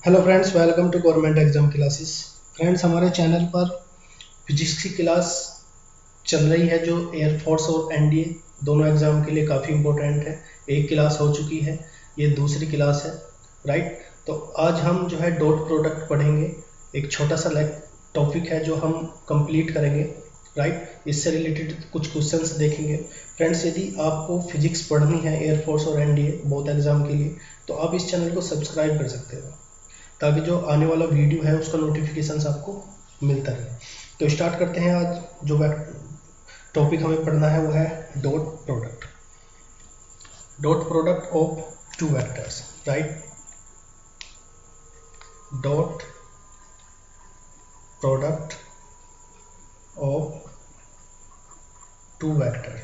Hello friends, welcome to government exam classes. Friends, हमारे channel पर physics की class चल रही है जो एयरफोर्स और एनडीए दोनों एग्ज़ाम के लिए काफ़ी इम्पोर्टेंट है। एक क्लास हो चुकी है, ये दूसरी क्लास है, राइट। तो आज हम जो है डॉट प्रोडक्ट पढ़ेंगे। एक छोटा सा टॉपिक है जो हम कंप्लीट करेंगे, राइट। इससे रिलेटेड कुछ क्वेश्चंस देखेंगे। फ्रेंड्स, यदि आपको फिजिक्स पढ़नी है एयरफोर्स और एनडीए बोथ एग्ज़ाम के लिए, तो आप इस चैनल को सब्सक्राइब कर सकते हो ताकि जो आने वाला वीडियो है उसका नोटिफिकेशन आपको मिलता रहे। तो स्टार्ट करते हैं। आज जो टॉपिक हमें पढ़ना है वो है dot product of two vectors, right. Dot product of two vector,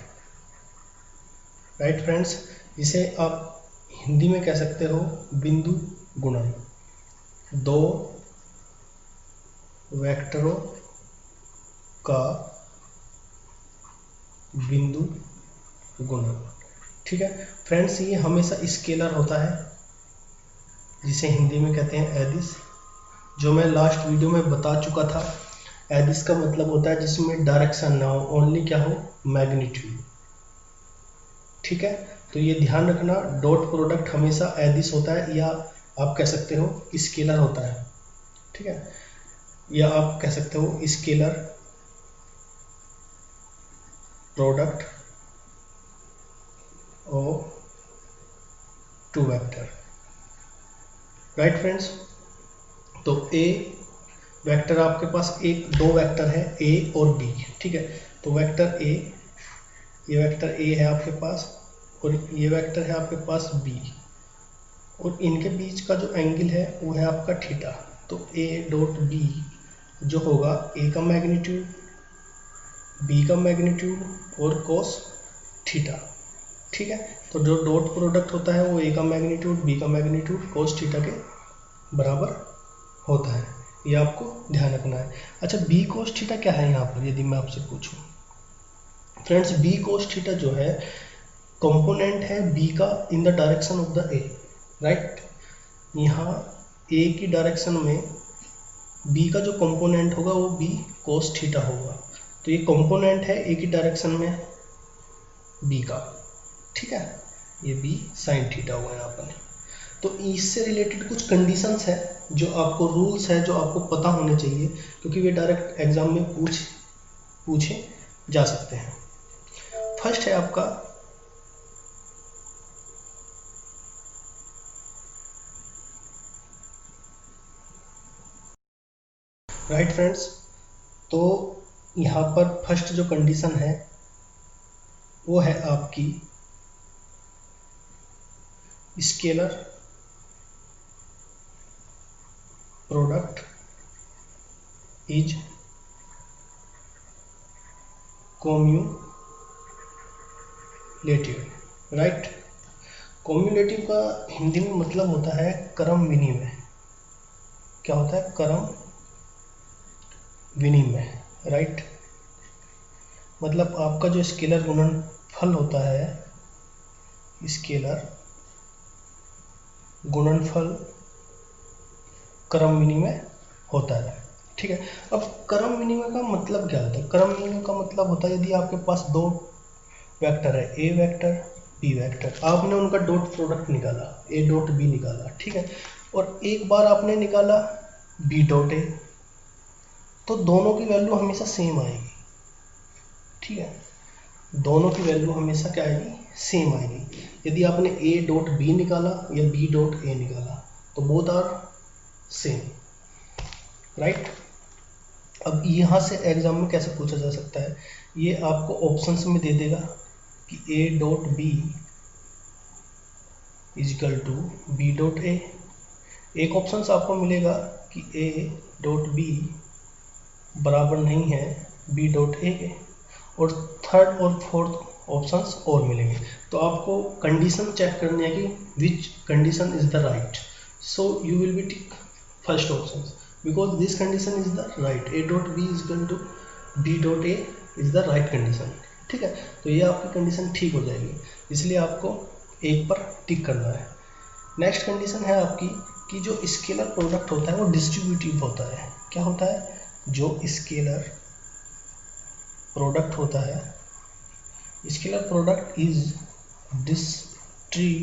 right friends. इसे आप हिंदी में कह सकते हो बिंदु गुणन। दो वेक्टरों का बिंदु गुणन, ठीक है फ्रेंड्स। ये हमेशा स्केलर होता है जिसे हिंदी में कहते हैं एडिस, जो मैं लास्ट वीडियो में बता चुका था। एडिस का मतलब होता है जिसमें डायरेक्शन ना हो, ओनली क्या हो, मैग्नीट्यूड, ठीक है। तो ये ध्यान रखना, डॉट प्रोडक्ट हमेशा एडिस होता है, या आप कह सकते हो स्केलर होता है, ठीक है, या आप कह सकते हो scalar product of two vector, right friends. तो ए वेक्टर आपके पास दो वेक्टर है ए और बी, ठीक है। तो वेक्टर ए, ये वेक्टर ए है आपके पास और ये वेक्टर है आपके पास बी, और इनके बीच का जो एंगल है वो है आपका थीटा। तो ए डॉट बी जो होगा ए का मैग्नीट्यूड, बी का मैग्नीट्यूड और कोस थीटा, ठीक है। तो जो डॉट प्रोडक्ट होता है वो ए का मैग्नीट्यूड, बी का मैग्नीट्यूड कोस थीटा के बराबर होता है। ये आपको ध्यान रखना है। अच्छा, बी कोस थीटा क्या है यहाँ पर, यदि मैं आपसे पूछूं फ्रेंड्स। बी कोस थीटा जो है कंपोनेंट है बी का in the direction of the A, right. यहाँ ए की डायरेक्शन में बी का जो कंपोनेंट होगा वो बी कोस थीटा होगा। तो ये कंपोनेंट है ए की डायरेक्शन में बी का, ठीक है। ये बी साइन थीटा हुआ यहाँ पर। तो इससे रिलेटेड कुछ कंडीशंस है जो आपको, रूल्स है जो आपको पता होने चाहिए, क्योंकि वे डायरेक्ट एग्जाम में पूछे जा सकते हैं। फर्स्ट है आपका राइट फ्रेंड्स। तो यहाँ पर फर्स्ट जो कंडीशन है वो है आपकी scalar product is cumulative, right. Cumulative का हिंदी में मतलब होता है क्रम विनिमय। क्या होता है, क्रम विनिमय, राइट। मतलब आपका जो स्केलर गुणनफल होता है, स्केलर गुणनफल क्रम विनिमय होता है, ठीक है। अब क्रम विनिमय का मतलब क्या होता है? क्रम विनिमय का मतलब होता है यदि आपके पास दो वेक्टर है, ए वेक्टर बी वेक्टर, आपने उनका डॉट प्रोडक्ट निकाला, ए डॉट बी निकाला, ठीक है, और एक बार आपने निकाला बी डॉट ए, तो दोनों की वैल्यू हमेशा सेम आएगी, ठीक है। दोनों की वैल्यू हमेशा क्या आएगी, सेम आएगी। यदि आपने ए डॉट बी निकाला या बी डॉट ए निकाला तो बोथ आर सेम, राइट। अब यहाँ से एग्जाम में कैसे पूछा जा सकता है, ये आपको ऑप्शंस में दे देगा कि A dot B is equal to B dot A. एक ऑप्शन आपको मिलेगा कि ए डॉट बी बराबर नहीं है बी डॉट ए के, और थर्ड और फोर्थ ऑप्शंस और मिलेंगे। तो आपको कंडीशन चेक करनी है कि which condition is the right. So you will be tick first option because this condition is the right, A dot B is equal to B dot A is the right condition, ठीक है। तो ये आपकी condition ठीक हो जाएगी, इसलिए आपको एक पर टिक करना है। नेक्स्ट कंडीशन है आपकी कि जो स्केलर प्रोडक्ट होता है वो डिस्ट्रीब्यूटिव होता है। क्या होता है? जो स्केलर प्रोडक्ट होता है, scalar product is distributive,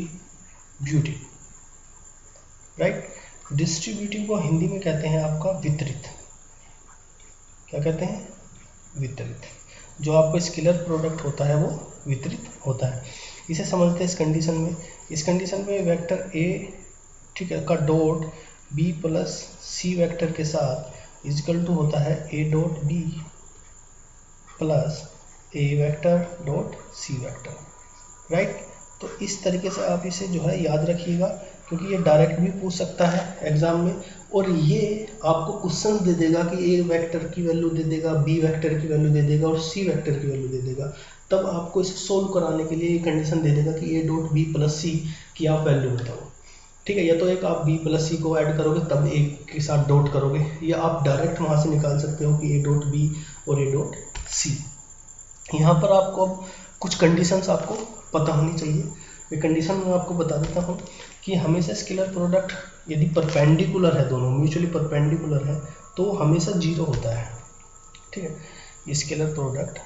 right. Distributive को हिंदी में कहते हैं आपका वितरित। क्या कहते हैं? वितरित। जो आपका स्केलर प्रोडक्ट होता है वो वितरित होता है। इसे समझते हैं इस कंडीशन में। इस कंडीशन में वेक्टर ए, ठीक है, का dot B plus C vector के साथ इक्वल टू होता है A dot B plus A vector dot C vector, right. तो इस तरीके से आप इसे जो है याद रखिएगा, क्योंकि ये डायरेक्ट भी पूछ सकता है एग्जाम में, और ये आपको क्वेश्चन दे देगा कि ए वेक्टर की वैल्यू दे देगा, बी वेक्टर की वैल्यू दे देगा और सी वेक्टर की वैल्यू दे देगा। तब आपको इसे सोल्व कराने के लिए ये कंडीशन दे देगा कि ए डॉट बी प्लस सी की आप वैल्यू बताओ, ठीक है। या तो एक आप बी प्लस सी को ऐड करोगे तब ए के साथ डॉट करोगे, या आप डायरेक्ट वहाँ से निकाल सकते हो कि ए डॉट बी और ए डॉट सी। यहाँ पर आपको अब कुछ कंडीशंस आपको पता होनी चाहिए। ये कंडीशन मैं आपको बता देता हूँ कि हमेशा स्केलर प्रोडक्ट यदि परपेंडिकुलर है, दोनों म्यूचुअली परपेंडिकुलर है, तो हमेशा जीरो होता है, ठीक है। Scalar product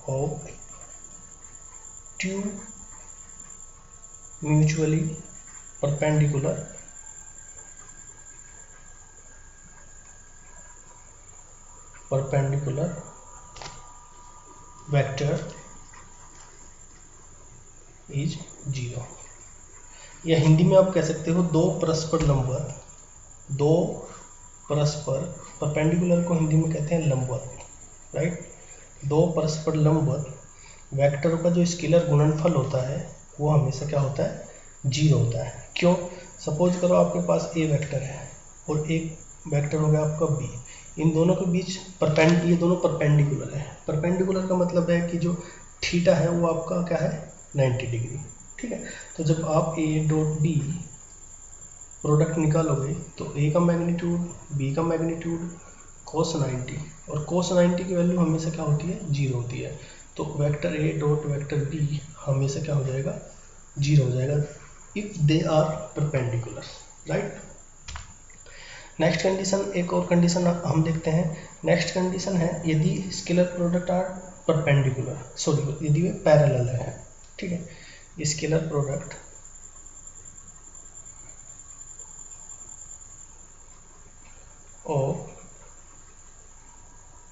of two mutually perpendicular vector is zero. या हिंदी में आप कह सकते हो दो परस्पर लंबवत, दो परस्पर, परपेंडिकुलर को हिंदी में कहते हैं लंबवत, राइट। दो परस्पर लंबवत वेक्टरों का जो स्केलर गुणनफल होता है वो हमेशा क्या होता है? जीरो होता है। क्यों? सपोज करो आपके पास ए वेक्टर है और एक वेक्टर हो गया आपका बी। इन दोनों के बीच ये दोनों परपेंडिकुलर है। परपेंडिकुलर का मतलब है कि जो थीटा है वो आपका क्या है? 90 डिग्री, ठीक है। तो जब आप ए डॉट बी प्रोडक्ट निकालोगे तो ए का मैग्नीट्यूड, बी का मैग्नीट्यूड cos 90, और cos 90 की वैल्यू हमेशा क्या होती है? जीरो होती है। तो vector A dot vector B हमेशा क्या हो जाएगा? जीरो हो जाएगा if they are perpendicular, right. Next condition, एक और कंडीशन हम देखते हैं। नेक्स्ट कंडीशन है यदि scalar product are perpendicular, sorry यदि वे पैरेलल है, ठीक है। Scalar product of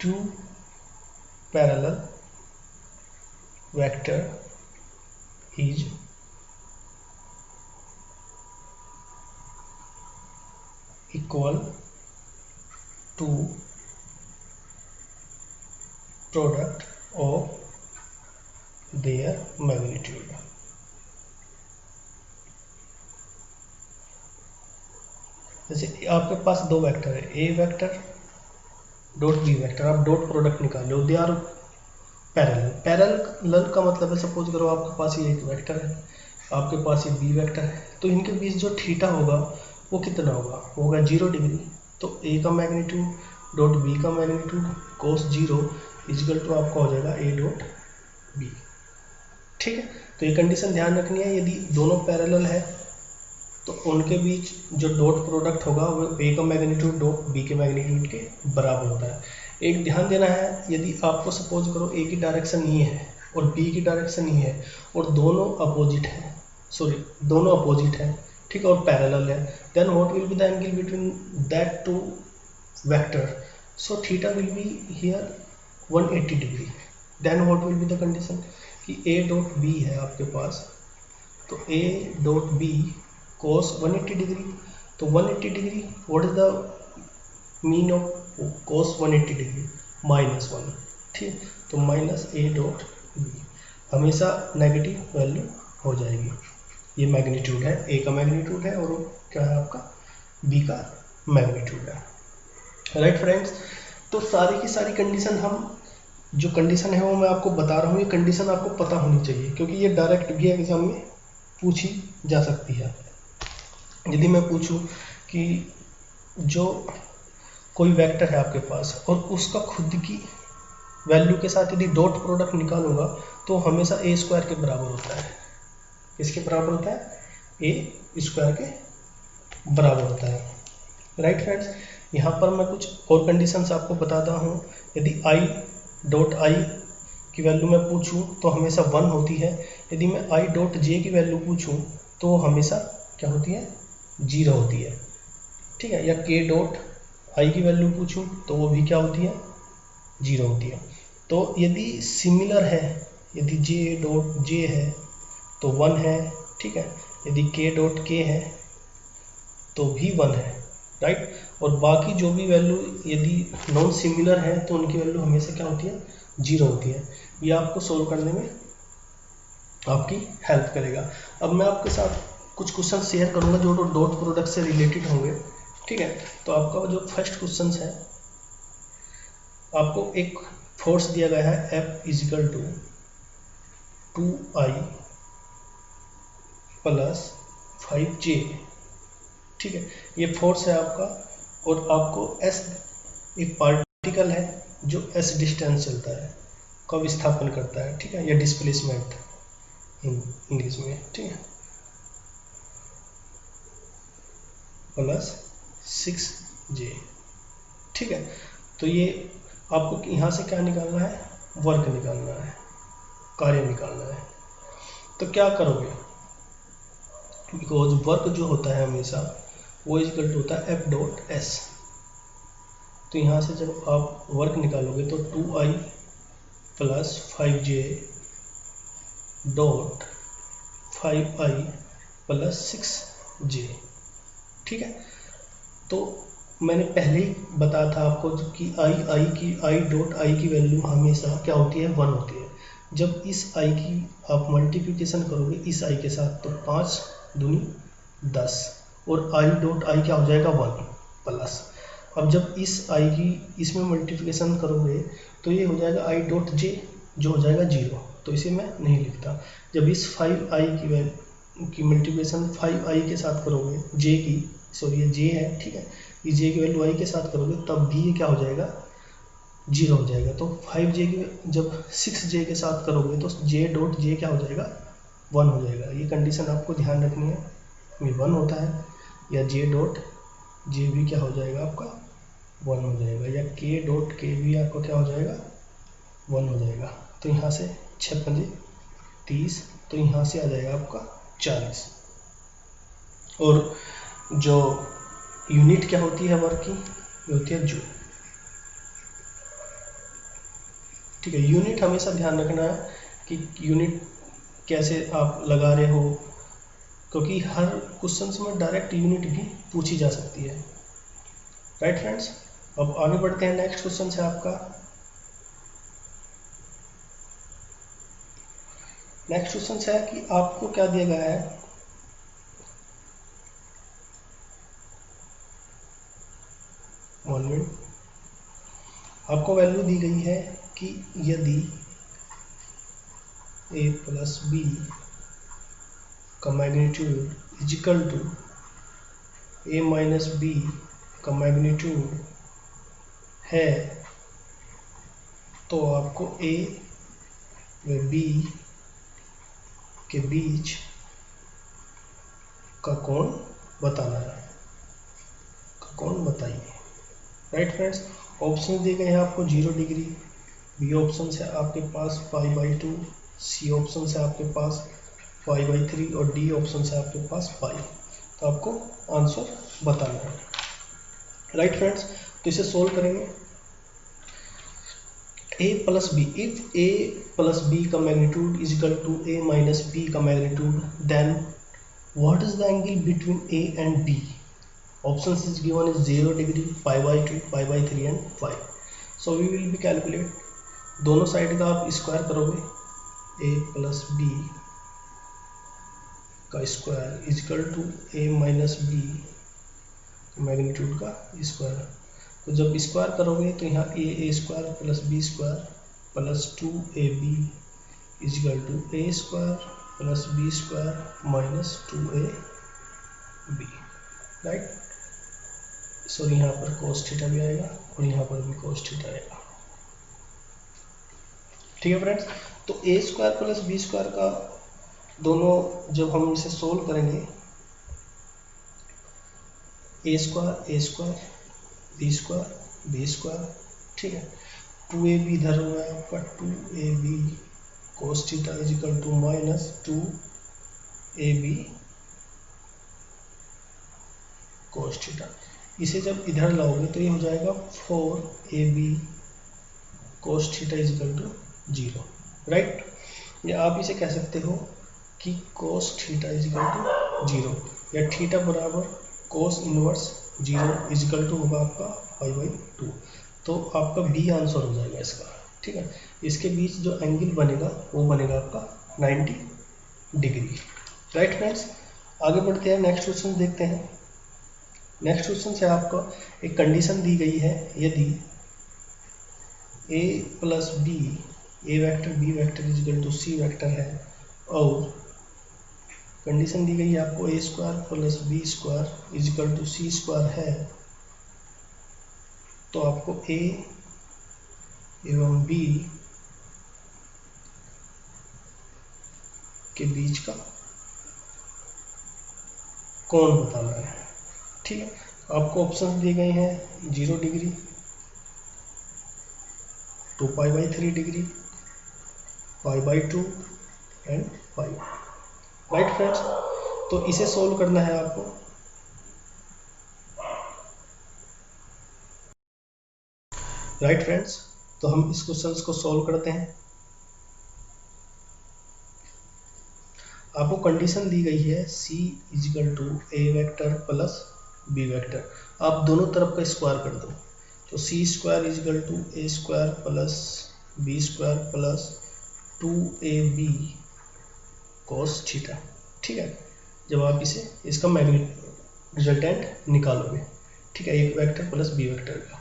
two parallel vector is equal to product of their magnitude। जैसे आपके पास दो वेक्टर है, A vector dot B vector, आप डॉट प्रोडक्ट निकालो, दे आर पैरेलल। पैरेलल का मतलब है सपोज करो आपके पास ये एक वेक्टर है, आपके पास ये बी वेक्टर है, तो इनके बीच जो थीटा होगा वो कितना होगा? 0 डिग्री। तो ए का मैग्नीट्यूड डॉट बी का मैग्नीट्यूड cos 0 इक्वल टू आपका हो जाएगा ए डॉट बी, ठीक है। तो ये कंडीशन ध्यान रखनी है, यदि दोनों पैरेलल है तो उनके बीच जो डॉट प्रोडक्ट होगा वो ए का मैग्नीट्यूड डॉट बी के मैग्नीट्यूड के बराबर होता है। एक ध्यान देना है, यदि आपको सपोज करो ए की डायरेक्शन ये है और बी की डायरेक्शन ये है और दोनों अपोजिट है, सॉरी दोनों अपोजिट है, ठीक है, और पैरेलल है, then what will be the angle between that two vector? So theta will be here 180 degree. Then what will be the condition कि ए डॉट बी है आपके पास, तो A dot B cos 180 degree, तो 180 degree what is the mean of cos 180 degree? -1, ठीक। तो minus A dot B हमेशा negative value हो जाएगी। ये मैग्नीट्यूड है, ए का मैग्नीट्यूड है और क्या है आपका? बी का मैग्नीट्यूड है, राइट फ्रेंड्स। तो सारी की सारी कंडीशन जो कंडीशन है वो मैं आपको बता रहा हूँ, ये कंडीशन आपको पता होनी चाहिए क्योंकि ये डायरेक्ट भी एग्जाम में पूछी जा सकती है। यदि मैं पूछूं कि जो कोई वेक्टर है आपके पास और उसका खुद की वैल्यू के साथ यदि डॉट प्रोडक्ट निकालूंगा तो हमेशा ए स्क्वायर के बराबर होता है। किसके बराबर होता है? ए स्क्वायर के बराबर होता है। राइट फ्रेंड्स, यहाँ पर मैं कुछ और कंडीशंस आपको बताता हूँ। यदि आई डॉट आई की वैल्यू मैं पूछूं तो हमेशा 1 होती है। यदि मैं आई डॉट जे की वैल्यू पूछूं तो हमेशा क्या होती है? 0 होती है। ठीक है, या के डॉट आई की वैल्यू पूछूं तो वो भी क्या होती है? 0 होती है। तो यदि सिमिलर है, यदि जे डॉट जे है तो 1 है। ठीक है, यदि के डॉट के है तो भी 1 है। राइट, और बाकी जो भी वैल्यू यदि नॉन सिमिलर है तो उनकी वैल्यू हमेशा क्या होती है? 0 होती है। ये आपको सोल्व करने में आपकी हेल्प करेगा। अब मैं आपके साथ कुछ क्वेश्चन शेयर करूंगा जो डॉट प्रोडक्ट से रिलेटेड होंगे। ठीक है, तो आपका जो फर्स्ट क्वेश्चन है, आपको एक फोर्स दिया गया है F is equal to 2I plus 5J। ठीक है, ये फोर्स है आपका, और आपको S एक पार्टिकल है जो S डिस्टेंस चलता है का विस्थापन करता है। ठीक है, या डिस्प्लेसमेंट इंग्लिश में। ठीक है, प्लस 6J। ठीक है, तो ये आपको यहाँ से क्या निकालना है? वर्क निकालना है, कार्य निकालना है। तो क्या करोगे? बिकॉज वर्क जो होता है हमेशा वो इक्वल टू होता है F डॉट S। तो यहाँ से जब आप वर्क निकालोगे तो 2I plus 5J dot 5I plus 6J। ठीक है, तो मैंने पहले ही बताया था आपको कि आई डॉट आई की वैल्यू हमेशा क्या होती है? 1 होती है। जब इस आई की आप मल्टीप्लिकेशन करोगे इस आई के साथ तो 5 दूनी 10, और आई डॉट आई क्या हो जाएगा? 1 प्लस। अब जब इस आई की इसमें मल्टीप्लिकेशन करोगे तो ये हो जाएगा आई डॉट जे, जो हो जाएगा 0। तो इसे मैं नहीं लिखता। जब इस 5i की मल्टीप्लिकेशन 5i के साथ करोगे, जे की, सॉरी ये जे है। ठीक है, ये जे की वैल्यू आई के साथ करोगे तब भी ये क्या हो जाएगा? 0 हो जाएगा। तो 5J की जब 6J के साथ करोगे तो J डॉट J क्या हो जाएगा? 1 हो जाएगा। ये कंडीशन आपको ध्यान रखनी है, ये 1 होता है, या J डॉट J भी क्या हो जाएगा? आपका 1 हो जाएगा, या K डॉट K भी आपका क्या हो जाएगा? 1 हो जाएगा। तो यहाँ से 6 पंजे 30, तो यहाँ से आ जाएगा आपका 40। और जो यूनिट क्या होती है वर्क की? ये होती है जूल। ठीक है, यूनिट हमेशा ध्यान रखना है कि यूनिट कैसे आप लगा रहे हो, क्योंकि हर क्वेश्चन में डायरेक्ट यूनिट भी पूछी जा सकती है। राइट फ्रेंड्स, अब आगे बढ़ते हैं। नेक्स्ट क्वेश्चन है आपका, नेक्स्ट क्वेश्चन है कि आपको क्या दिया गया है? वन मिनट, आपको वैल्यू दी गई है कि यदि a प्लस बी का magnitude is equal to a minus B का मैग्नीट्यूड है तो आपको a व b के बीच का कोण बताना है। का कोण बताइए। राइट फ्रेंड्स, ऑप्शन दिए गए हैं आपको 0 डिग्री, बी ऑप्शन है आपके पास π/2, सी ऑप्शन है आपके पास π/3 और डी ऑप्शन है आपके पास पाई। तो आपको आंसर बताना है। राइट फ्रेंड्स, तो इसे सोल्व करेंगे। a plus B, if a plus B का magnitude is equal to a minus B का magnitude, then what is the angle between a and b? Options is given is 0 degree, π/2, π/3 and 5. So we will be calculate, दोनों side का आप square करोगे, a plus B का square is equal to a minus B magnitude का square. तो जब square करोगे तो यहाँ a square plus B square plus 2ab is equal to a square plus B square minus 2ab। Right, so यहाँ पर cos थीटा भी आएगा और यहाँ पर भी cos थीटा आएगा। ठीक है फ्रेंड्स, तो ए स्क्वायर प्लस बी स्क्वायर का दोनों जब हम इसे सोल्व करेंगे, ए स्क्वायर बी स्क्वायर, ठीक है, 2ab इधर हो गया आपका 2ab cos theta is equal to minus 2ab cos theta. इसे जब इधर लाओगे तो ये हो जाएगा 4ab cos theta is equal to 0, right. या आप इसे कह सकते हो कि cos theta is equal to 0 या थीटा बराबर cos inverse 0 is equal to होगा आपका π/2। तो आपका बी आंसर हो जाएगा इसका, ठीक है। इसके बीच जो एंगल बनेगा वो बनेगा आपका 90 डिग्री, राइट फ्रेंड्स। आगे बढ़ते हैं, नेक्स्ट क्वेश्चन देखते हैं। नेक्स्ट क्वेश्चन से आपको एक कंडीशन दी गई है, यदि a plus B, A vector B vector is equal to C vector है और कंडीशन दी गई है आपको A square plus B square is equal to C square है, तो आपको ए एवं बी के बीच का कोण बताना है, ठीक है। आपको ऑप्शन दिए गए हैं 0 degree, 2π/3 degree, π/2 and 5, right friends. तो इसे सोल्व करना है आपको। राइट फ्रेंड्स, तो हम इस क्वेश्चन को सोल्व करते हैं। आपको कंडीशन दी गई है c is equal to A vector plus B vector, आप दोनों तरफ का स्क्वायर कर दो, तो C square is equal to A square plus B square plus 2ab cos theta, ठीक है। जब आप इसे इसका रिजल्टेंट निकालोगे, ठीक है, एक वेक्टर प्लस बी वेक्टर का,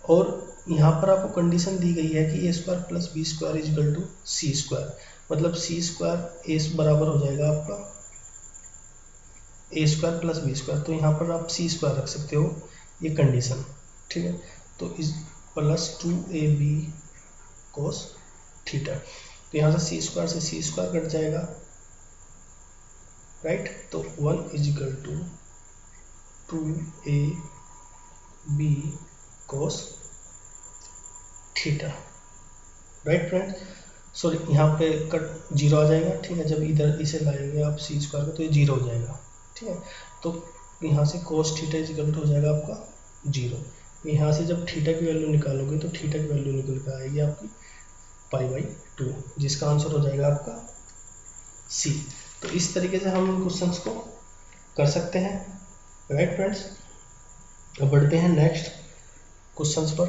और यहाँ पर आपको कंडीशन दी गई है कि A square plus B square is equal to C square, मतलब सी स्क्वायर ए बराबर हो जाएगा आपका A square plus B square, तो यहाँ पर आप सी स्क्वायर रख सकते हो, ये कंडीशन, ठीक है। तो इस प्लस 2ab cos थीटा, तो यहाँ से सी स्क्वायर से सी स्क्वायर कट जाएगा, राइट। तो 1 is equal to 2ab cos theta, right friend. Sorry, यहाँ पे कट 0 आ जाएगा, ठीक है। जब इधर इसे लाएंगे आप सी स्क्वायर का तो ये 0 हो जाएगा, ठीक है। तो यहाँ से cos थीटा इजिकल टू हो जाएगा आपका 0। यहाँ से जब थीटा की वैल्यू निकालोगे तो थीटा की वैल्यू निकल कर आएगी आपकी π/2, जिसका आंसर हो जाएगा आपका सी। तो इस तरीके से हम इन क्वेश्चंस को कर सकते हैं, राइट फ्रेंड्स। अब बढ़ते हैं नेक्स्ट क्वेश्चंस पर।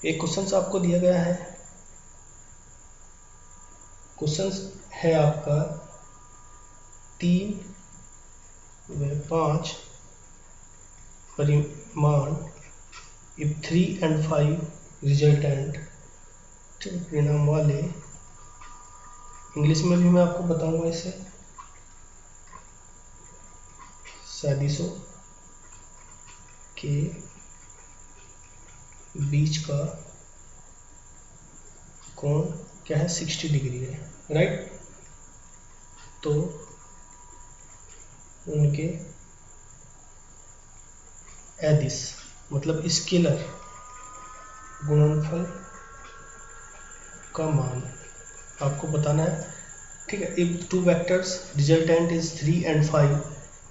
एक क्वेश्चन आपको दिया गया है, क्वेश्चन है आपका 3 व 5 परिमाण इफ 3 and 5 रिजल्टेंट, परिणाम वाले, इंग्लिश में भी मैं आपको बताऊंगा इसे, सदिशों के बीच का कोण क्या है, 60 डिग्री है, राइट। तो उनके एदिश मतलब स्केलर गुणनफल का मान आपको बताना है, ठीक है। If 2 vectors resultant is 3 and 5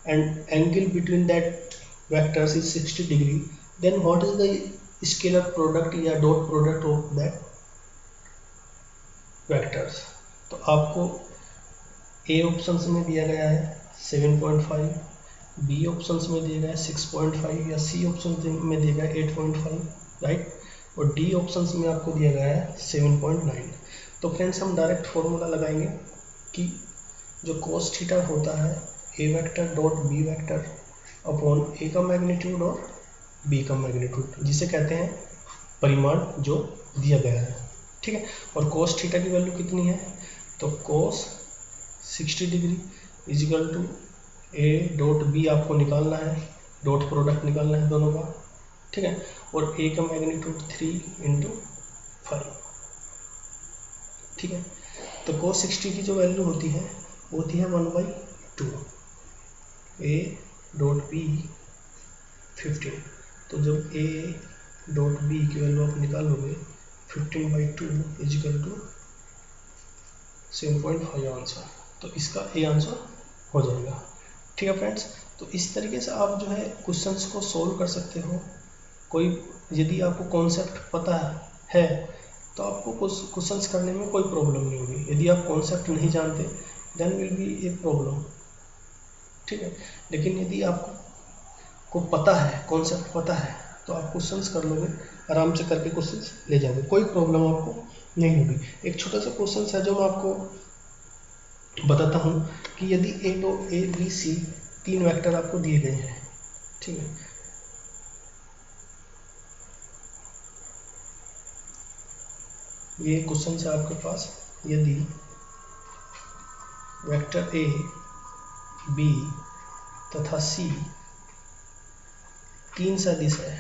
and angle between that vectors is 60 degree, then what is the scalar product या dot product of that vectors। तो आपको ए ऑप्शंस में दिया गया है 7.5, बी ऑप्शंस में दिया गया है 6.5 या सी ऑप्शन में दिया गया है 8.5, राइट। और डी ऑप्शंस में आपको दिया गया है 7.9। तो फ्रेंड्स, हम डायरेक्ट फॉर्मूला लगाएंगे कि जो cos थीटा होता है A vector dot B vector upon A का मैग्नीट्यूड और बी का मैग्नीट्यूड, जिसे कहते हैं परिमाण जो दिया गया है, ठीक है। और cos थीटा की वैल्यू कितनी है, तो cos 60 degree is equal to A dot B आपको निकालना है, डॉट प्रोडक्ट निकालना है दोनों का, ठीक है। और ए का मैग्नीट्यूड 3 × 5, ठीक है। तो cos 60 की जो वैल्यू होती है वो होती है 1/2। a डॉट बी 15, तो जब a डॉट बी की वैल्यू आप निकालोगे 15/2 इजिकल टू 7.5 आंसर, तो इसका ए आंसर हो जाएगा। ठीक है फ्रेंड्स, तो इस तरीके से आप जो है क्वेश्चंस को सोल्व कर सकते हो। कोई यदि आपको कॉन्सेप्ट पता है तो आपको क्वेश्चंस करने में कोई प्रॉब्लम नहीं होगी। यदि आप कॉन्सेप्ट नहीं जानते then will be a problem. ठीक है, लेकिन यदि आपको पता है, कॉन्सेप्ट पता है, तो आप क्वेश्चंस कर लोगे, आराम से करके क्वेश्चंस ले जाओगे, कोई प्रॉब्लम आपको नहीं होगी। एक छोटा सा क्वेश्चन है जो मैं आपको बताता हूँ कि यदि ए बी सी 3 वेक्टर आपको दिए गए हैं, ठीक है, ये क्वेश्चन है आपके पास, यदि वेक्टर ए बी तथा सी 3 सदिश है,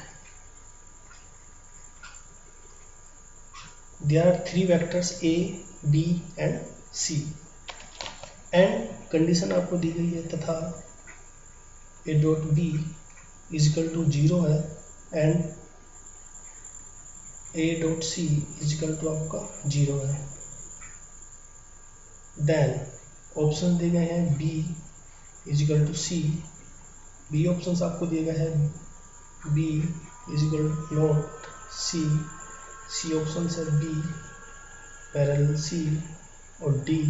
there are 3 vectors a b and c and condition आपको दी गई है तथा A dot B is equal to 0 है and A dot C is equal to आपका 0 है। देन ऑप्शन दिए गए हैं B is equal to C, B option आपको दिए गए हैं B is equal to not C, C option है बी पैरेलल सी और D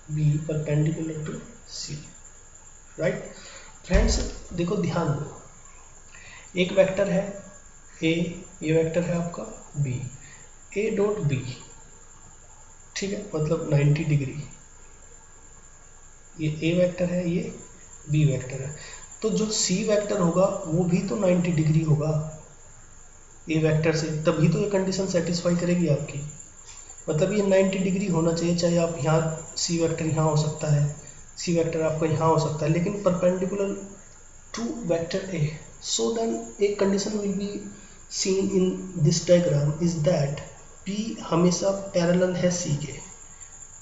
B perpendicular to C. Right friends, देखो ध्यान दो, एक वेक्टर है ए, ये वेक्टर है आपका बी, ए डॉट बी, ठीक है, मतलब 90 डिग्री, ये ए वेक्टर है, ये बी वेक्टर है, तो जो सी वेक्टर होगा वो भी तो 90 डिग्री होगा ए वेक्टर से, तभी तो ये कंडीशन सेटिस्फाई करेगी आपकी। मतलब ये 90 डिग्री होना चाहिए, चाहे आप यहाँ सी वेक्टर यहाँ हो सकता है, सी वेक्टर आपका यहाँ हो सकता है, लेकिन perpendicular to vector A. So then एक condition will be seen in this diagram is that P हमेशा पैरेलल है सी के।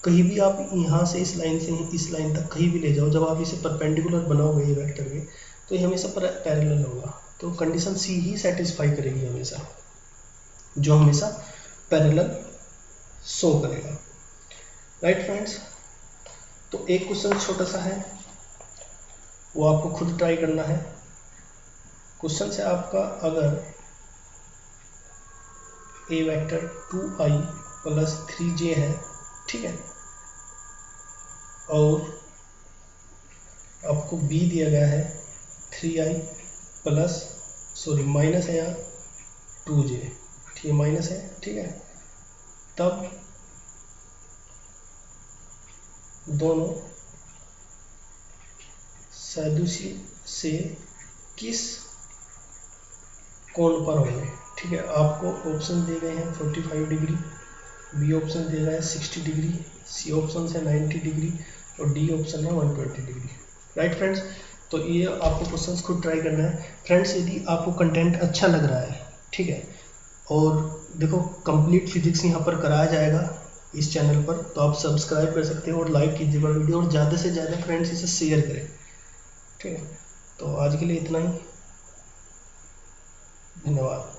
कहीं भी आप यहाँ से इस लाइन से इस लाइन तक कहीं भी ले जाओ, जब आप इसे परपेंडिकुलर बनाओगे ये वेक्टर के, तो ये हमेशा पैरेलल होगा, तो कंडीशन सी ही सेटिस्फाई करेगी हमेशा, जो हमेशा पैरेलल शो करेगा। राइट फ्रेंड्स, तो एक क्वेश्चन छोटा सा है, वो आपको खुद ट्राई करना है। क्वेश्चन से आपका, अगर ए वेक्टर 2i प्लस 3j है, ठीक है, और आपको b दिया गया है 3i प्लस माइनस है यहाँ 2j, ठीक है, माइनस है, ठीक है, तब दोनों सदृशी से किस कोण पर होंगे। ठीक है, आपको ऑप्शन दिए गए हैं 45 डिग्री, बी ऑप्शन दिया गया है 60 डिग्री, सी ऑप्शन है 90 डिग्री और डी ऑप्शन है 120 डिग्री। राइट फ्रेंड्स, तो ये आपको क्वेश्चंस खुद ट्राई करना है। फ्रेंड्स, यदि आपको कंटेंट अच्छा लग रहा है, ठीक है, और देखो कंप्लीट फिजिक्स यहाँ पर कराया जाएगा इस चैनल पर, तो आप सब्सक्राइब कर सकते हो और लाइक कीजिएगा वीडियो, और ज़्यादा से ज़्यादा फ्रेंड्स इसे शेयर करें। ठीक है, तो आज के लिए इतना ही, धन्यवाद।